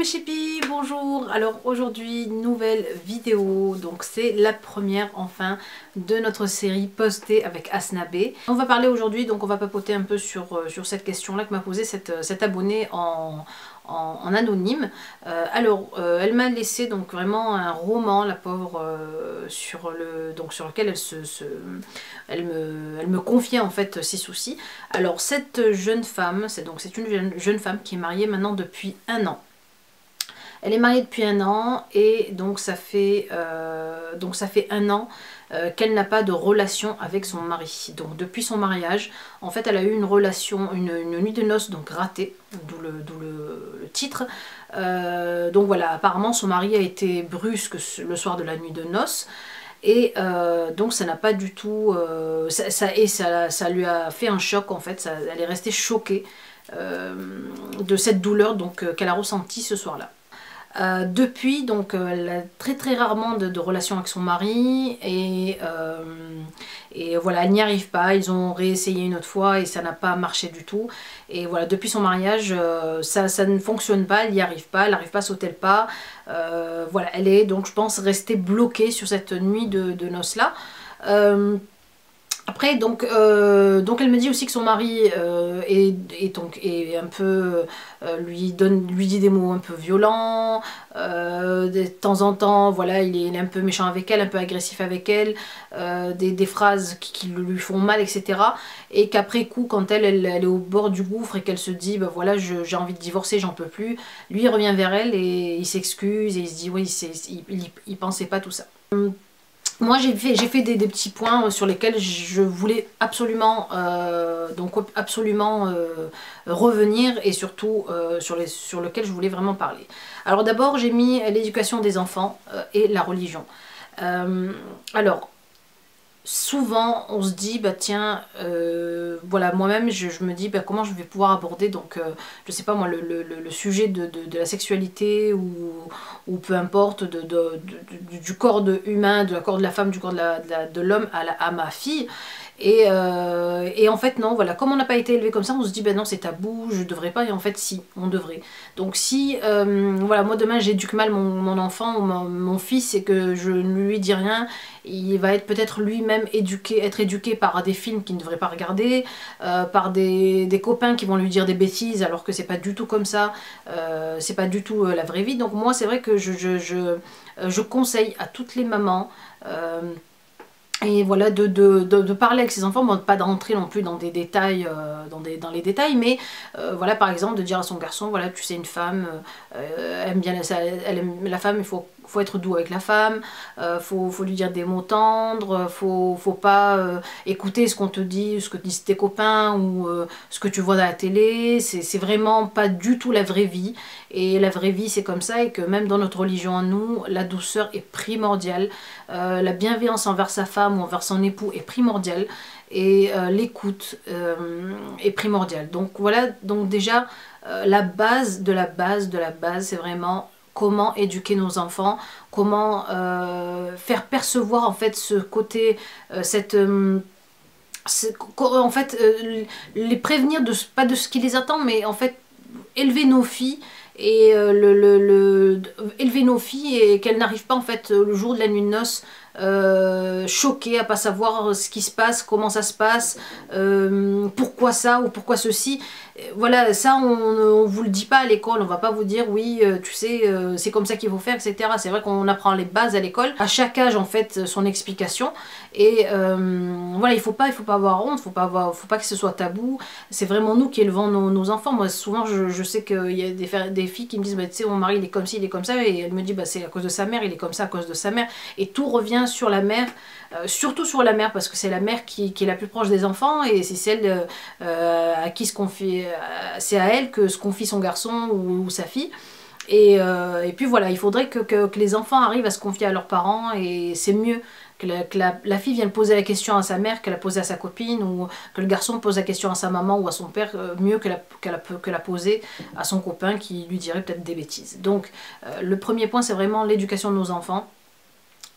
chippies, bonjour. Alors aujourd'hui, nouvelle vidéo, donc c'est la première enfin de notre série postée avec Asnabé. On va parler aujourd'hui, donc on va papoter un peu sur cette question-là que m'a posée cette abonnée en anonyme. Elle m'a laissé donc vraiment un roman, la pauvre, sur lequel elle me confiait en fait ses soucis. Alors cette jeune femme, c'est une jeune femme qui est mariée maintenant depuis 1 an. Elle est mariée depuis 1 an et donc ça fait 1 an qu'elle n'a pas de relation avec son mari. Donc depuis son mariage, en fait elle a eu une relation, une nuit de noces donc ratée, d'où le titre. Donc voilà, apparemment son mari a été brusque le soir de la nuit de noces. Et donc ça n'a pas du tout... ça lui a fait un choc en fait, elle est restée choquée de cette douleur qu'elle a ressentie ce soir-là. Depuis, donc, elle a très rarement de relations avec son mari et voilà, elle n'y arrive pas. Ils ont réessayé une autre fois et ça n'a pas marché du tout. Et voilà, depuis son mariage, ça ne fonctionne pas, elle n'y arrive pas, elle n'arrive pas à sauter le pas. Voilà, elle est donc, je pense, restée bloquée sur cette nuit de noces là. Après, donc elle me dit aussi que son mari est un peu lui dit des mots un peu violents, de temps en temps, voilà, il est un peu méchant avec elle, un peu agressif avec elle, des phrases qui lui font mal, etc. Et qu'après coup, quand elle est au bord du gouffre et qu'elle se dit, bah voilà, j'ai envie de divorcer, j'en peux plus, lui il revient vers elle et il s'excuse et il se dit, oui, il pensait pas tout ça. Moi j'ai fait des petits points sur lesquels je voulais absolument revenir et surtout sur lequel je voulais vraiment parler. Alors d'abord j'ai mis l'éducation des enfants et la religion. Alors souvent on se dit bah tiens voilà, moi-même je me dis bah, comment je vais pouvoir aborder je sais pas moi le sujet de la sexualité ou peu importe du corps humain, du corps de la femme, du corps de l'homme à ma fille. Et en fait non, voilà, comme on n'a pas été élevé comme ça, on se dit ben non c'est tabou, je devrais pas, et en fait si, on devrait. Donc si, voilà, moi demain j'éduque mal mon enfant ou mon fils et que je ne lui dis rien, il va être peut-être lui-même être éduqué par des films qu'il ne devrait pas regarder, par des copains qui vont lui dire des bêtises alors que c'est pas du tout comme ça, c'est pas du tout la vraie vie. Donc moi c'est vrai que je conseille à toutes les mamans et voilà, de parler avec ses enfants, bon, pas d'entrer non plus dans des détails, dans les détails, mais voilà, par exemple, de dire à son garçon, voilà, tu sais, une femme aime bien elle aime la femme, il faut être doux avec la femme, faut lui dire des mots tendres, faut pas écouter ce qu'on te dit, ce que disent tes copains ou ce que tu vois dans la télé. C'est vraiment pas du tout la vraie vie, et la vraie vie c'est comme ça, et que même dans notre religion à nous, la douceur est primordiale, la bienveillance envers sa femme ou envers son époux est primordiale, et l'écoute est primordiale. Donc voilà, donc déjà la base de la base de la base, c'est vraiment comment éduquer nos enfants, comment faire percevoir en fait ce côté, en fait les prévenir pas de ce qui les attend, mais en fait élever nos filles et élever nos filles et qu'elles n'arrivent pas en fait le jour de la nuit de noces choquées à pas savoir ce qui se passe, comment ça se passe, pourquoi ça ou pourquoi ceci. Voilà, ça on vous le dit pas à l'école, on va pas vous dire oui tu sais c'est comme ça qu'il faut faire, etc. C'est vrai qu'on apprend les bases à l'école, à chaque âge en fait son explication, et voilà, il faut pas avoir honte, faut pas que ce soit tabou. C'est vraiment nous qui élevons nos enfants. Moi souvent je sais qu'il y a des filles qui me disent bah, tu sais mon mari il est comme ci, il est comme ça, et elle me dit bah c'est à cause de sa mère, il est comme ça à cause de sa mère, et tout revient sur la mère, surtout sur la mère, parce que c'est la mère qui est la plus proche des enfants, et c'est celle à qui se confie, c'est à elle que se confie son garçon ou sa fille. Et puis voilà, il faudrait que les enfants arrivent à se confier à leurs parents, et c'est mieux que la fille vienne poser la question à sa mère qu'elle a posé à sa copine, ou que le garçon pose la question à sa maman ou à son père, mieux que la poser à son copain qui lui dirait peut-être des bêtises. Donc le premier point c'est vraiment l'éducation de nos enfants.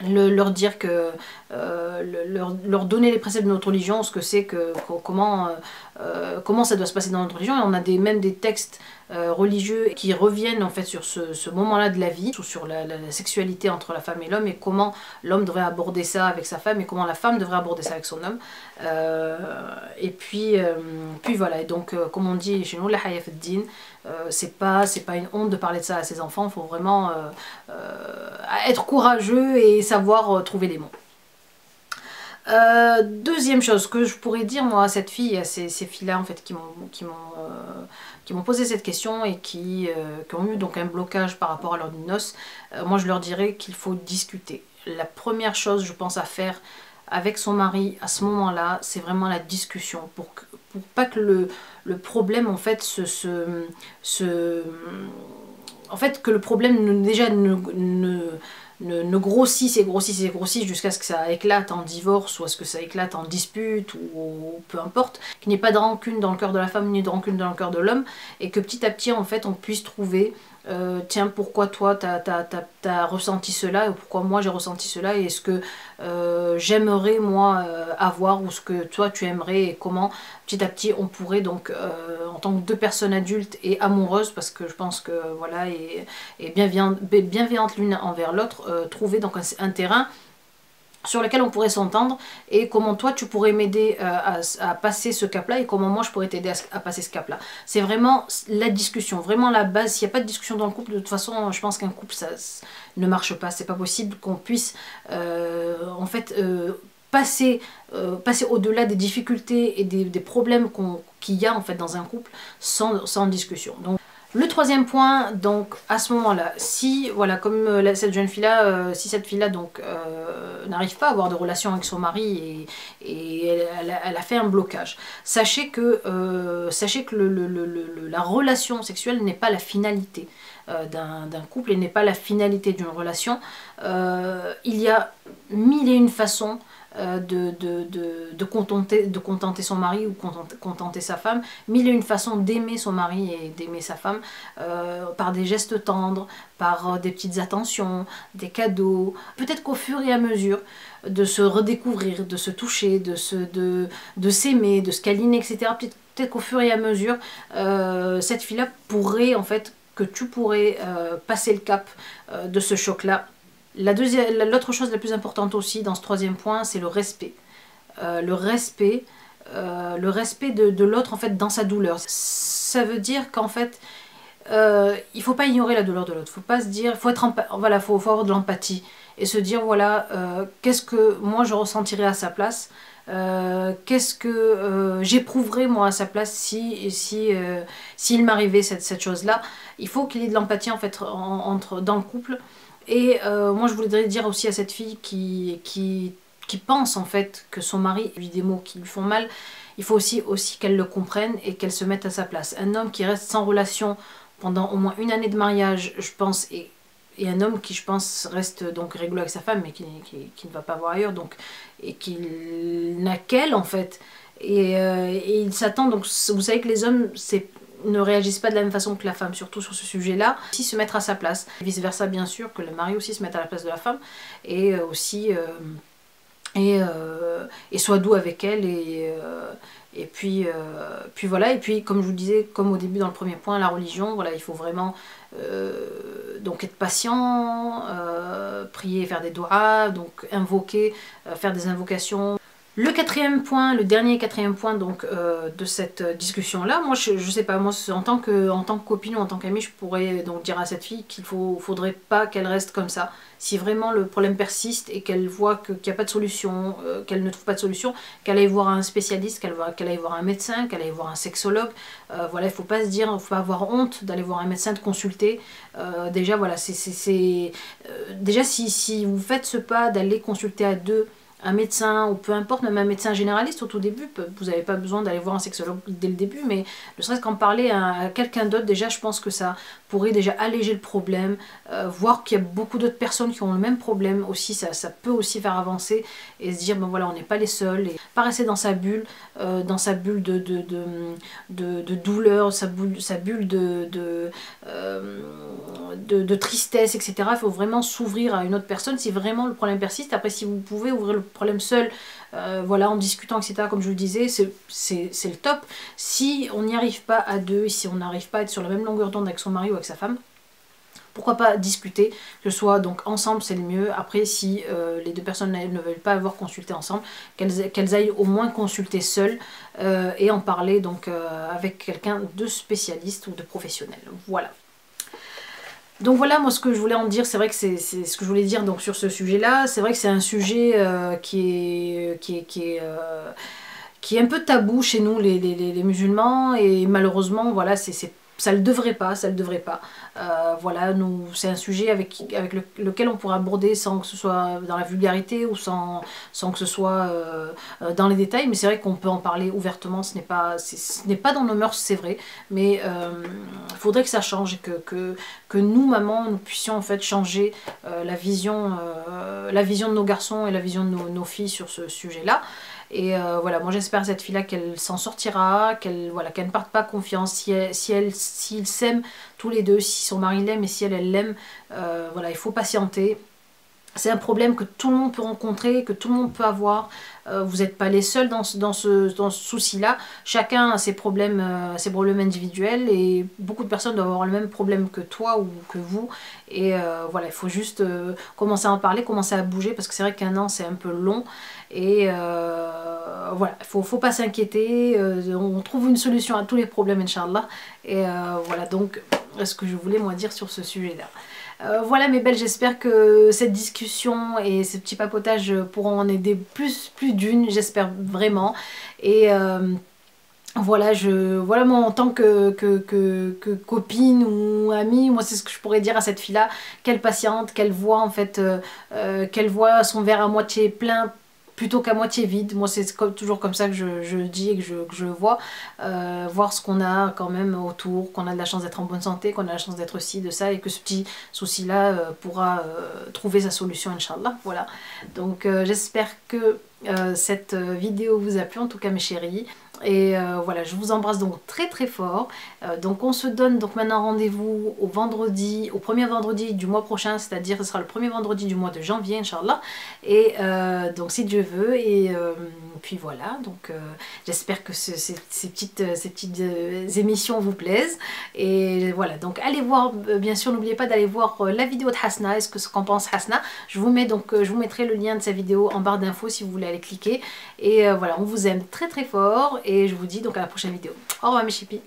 leur dire que leur donner les préceptes de notre religion, ce que c'est que comment ça doit se passer dans notre religion. Et on a même des textes religieux qui reviennent en fait sur ce moment-là de la vie, sur la sexualité entre la femme et l'homme, et comment l'homme devrait aborder ça avec sa femme et comment la femme devrait aborder ça avec son homme. Et puis voilà, et donc comme on dit chez nous, la haya fi ddin, c'est pas une honte de parler de ça à ses enfants, il faut vraiment être courageux et savoir trouver les mots. Deuxième chose que je pourrais dire moi à cette fille, à ces filles-là en fait qui m'ont posé cette question et qui ont eu donc un blocage par rapport à leur noces, moi je leur dirais qu'il faut discuter. La première chose je pense à faire avec son mari à ce moment-là, c'est vraiment la discussion pour pas que le problème en fait en fait que le problème déjà ne grossisse et grossisse et grossisse jusqu'à ce que ça éclate en divorce ou à ce que ça éclate en dispute ou peu importe, qu'il n'y ait pas de rancune dans le cœur de la femme ni de rancune dans le cœur de l'homme, et que petit à petit en fait on puisse trouver tiens, pourquoi toi t'as ressenti cela et pourquoi moi j'ai ressenti cela, et ce que j'aimerais moi avoir ou ce que toi tu aimerais, et comment petit à petit on pourrait donc en tant que deux personnes adultes et amoureuses, parce que je pense que voilà, et bienveillantes l'une envers l'autre, trouver donc un terrain sur lequel on pourrait s'entendre, et comment toi tu pourrais m'aider à passer ce cap là et comment moi je pourrais t'aider à passer ce cap là. C'est vraiment la discussion, vraiment la base. S'il n'y a pas de discussion dans le couple, de toute façon je pense qu'un couple ça ne marche pas. C'est pas possible qu'on puisse en fait passer au-delà des difficultés et des problèmes qu'il y a en fait dans un couple sans discussion. Donc le troisième point, donc à ce moment-là, si voilà, comme cette jeune fille-là, si cette fille-là donc n'arrive pas à avoir de relation avec son mari et elle a fait un blocage, sachez que la relation sexuelle n'est pas la finalité d'un couple et n'est pas la finalité d'une relation. Il y a mille et une façons de contenter son mari ou contenter sa femme, mille et une façons d'aimer son mari et d'aimer sa femme, par des gestes tendres, par des petites attentions, des cadeaux. Peut-être qu'au fur et à mesure de se redécouvrir, de se toucher, de s'aimer, de se câliner, etc., peut-être qu'au fur et à mesure, cette fille-là pourrait en fait, que tu pourrais passer le cap de ce choc-là. L'autre chose la plus importante aussi dans ce troisième point, c'est le respect. Le respect de l'autre en fait dans sa douleur. Ça veut dire qu'en fait, il faut pas ignorer la douleur de l'autre. Faut pas se dire, faut avoir de l'empathie et se dire voilà, qu'est-ce que moi je ressentirais à sa place. Qu'est-ce que j'éprouverais moi à sa place s'il m'arrivait cette chose-là. Il faut qu'il y ait de l'empathie en fait dans le couple. Et moi je voudrais dire aussi à cette fille qui pense en fait que son mari lui dit des mots qui lui font mal, il faut aussi qu'elle le comprenne et qu'elle se mette à sa place. Un homme qui reste sans relation pendant au moins une année de mariage, je pense, et un homme qui je pense reste donc réglo avec sa femme mais qui ne va pas voir ailleurs, donc, et qui n'a qu'elle en fait, et il s'attend, donc vous savez que les hommes ne réagissent pas de la même façon que la femme, surtout sur ce sujet-là. Aussi se mettre à sa place. Et vice versa, bien sûr, que le mari aussi se mette à la place de la femme et aussi soit doux avec elle et puis voilà. Et puis comme je vous disais, comme au début dans le premier point, la religion, voilà, il faut vraiment donc être patient, prier, faire des doigts, donc invoquer, faire des invocations. Le quatrième point, le dernier quatrième point donc de cette discussion-là, moi je sais pas, moi en tant que copine ou en tant qu'amie, je pourrais donc dire à cette fille qu'il faudrait pas qu'elle reste comme ça. Si vraiment le problème persiste et qu'elle voit qu'il n'y a pas de solution, qu'elle ne trouve pas de solution, qu'elle aille voir un spécialiste, qu'elle aille voir un médecin, qu'elle aille voir un sexologue. Voilà, il faut pas se dire, il faut pas avoir honte d'aller voir un médecin, de consulter. Déjà voilà, déjà si vous faites ce pas d'aller consulter à deux, un médecin, ou peu importe, même un médecin généraliste au tout début, vous n'avez pas besoin d'aller voir un sexologue dès le début, mais ne serait-ce qu'en parler à quelqu'un d'autre, déjà je pense que ça pourrait déjà alléger le problème, voir qu'il y a beaucoup d'autres personnes qui ont le même problème aussi, ça peut aussi faire avancer, et se dire, ben voilà, on n'est pas les seuls, et pas rester dans sa bulle de douleur, sa bulle de tristesse, etc. Il faut vraiment s'ouvrir à une autre personne si vraiment le problème persiste. Après, si vous pouvez ouvrir le problème seul, voilà, en discutant, etc., comme je vous le disais, c'est le top. Si on n'y arrive pas à deux, si on n'arrive pas à être sur la même longueur d'onde avec son mari ou avec sa femme, pourquoi pas discuter, que ce soit donc ensemble, c'est le mieux. Après, si les deux personnes ne veulent pas avoir consulté ensemble, qu'elles aillent au moins consulter seules et en parler donc avec quelqu'un de spécialiste ou de professionnel. Voilà. Donc voilà, moi ce que je voulais en dire, c'est vrai que c'est ce que je voulais dire donc sur ce sujet-là. C'est vrai que c'est un sujet qui est un peu tabou chez nous, les musulmans, et malheureusement, voilà, ça le devrait pas, ça le devrait pas. Voilà, c'est un sujet avec lequel on pourrait aborder sans que ce soit dans la vulgarité ou sans que ce soit dans les détails, mais c'est vrai qu'on peut en parler ouvertement, ce n'est pas dans nos mœurs, c'est vrai, mais il faudrait que ça change, et que nous, mamans, nous puissions en fait changer la vision de nos garçons et la vision de nos filles sur ce sujet-là. Et voilà, moi j'espère cette fille-là qu'elle s'en sortira, qu'elle ne parte pas confiance, s'ils s'aiment tous les deux, si son mari l'aime et si elle l'aime, voilà, il faut patienter. C'est un problème que tout le monde peut rencontrer, que tout le monde peut avoir. Vous n'êtes pas les seuls dans ce souci-là. Chacun a ses problèmes individuels, et beaucoup de personnes doivent avoir le même problème que toi ou que vous. Et voilà, il faut juste commencer à en parler, commencer à bouger, parce que c'est vrai qu'un an c'est un peu long. Et voilà, il faut pas s'inquiéter. On trouve une solution à tous les problèmes, Inch'Allah. Et voilà, donc ce que je voulais moi dire sur ce sujet-là. Voilà mes belles, j'espère que cette discussion et ce petit papotage pourront en aider plus d'une, j'espère vraiment. Et voilà, moi en tant que copine ou amie, moi c'est ce que je pourrais dire à cette fille-là, qu'elle patiente, qu'elle voit en fait, qu'elle voit son verre à moitié plein plutôt qu'à moitié vide. Moi c'est toujours comme ça que je dis et que je vois, voir ce qu'on a quand même autour, qu'on a de la chance d'être en bonne santé, qu'on a la chance d'être ci, de ça, et que ce petit souci là pourra trouver sa solution, Inch'Allah. Voilà, donc j'espère que cette vidéo vous a plu, en tout cas mes chéris. Et voilà, je vous embrasse donc très très fort. Donc on se donne donc maintenant rendez-vous au premier vendredi du mois prochain, c'est-à-dire ce sera le premier vendredi du mois de janvier, Inch'Allah. Et donc si Dieu veut, et puis voilà, donc j'espère que ces petites émissions vous plaisent. Et voilà, donc allez voir, bien sûr n'oubliez pas d'aller voir la vidéo de Hasna, est-ce que ce qu'en pense Hasna. Je vous mettrai le lien de sa vidéo en barre d'infos si vous voulez aller cliquer. Et voilà, on vous aime très très fort, et je vous dis donc à la prochaine vidéo. Au revoir mes chipis.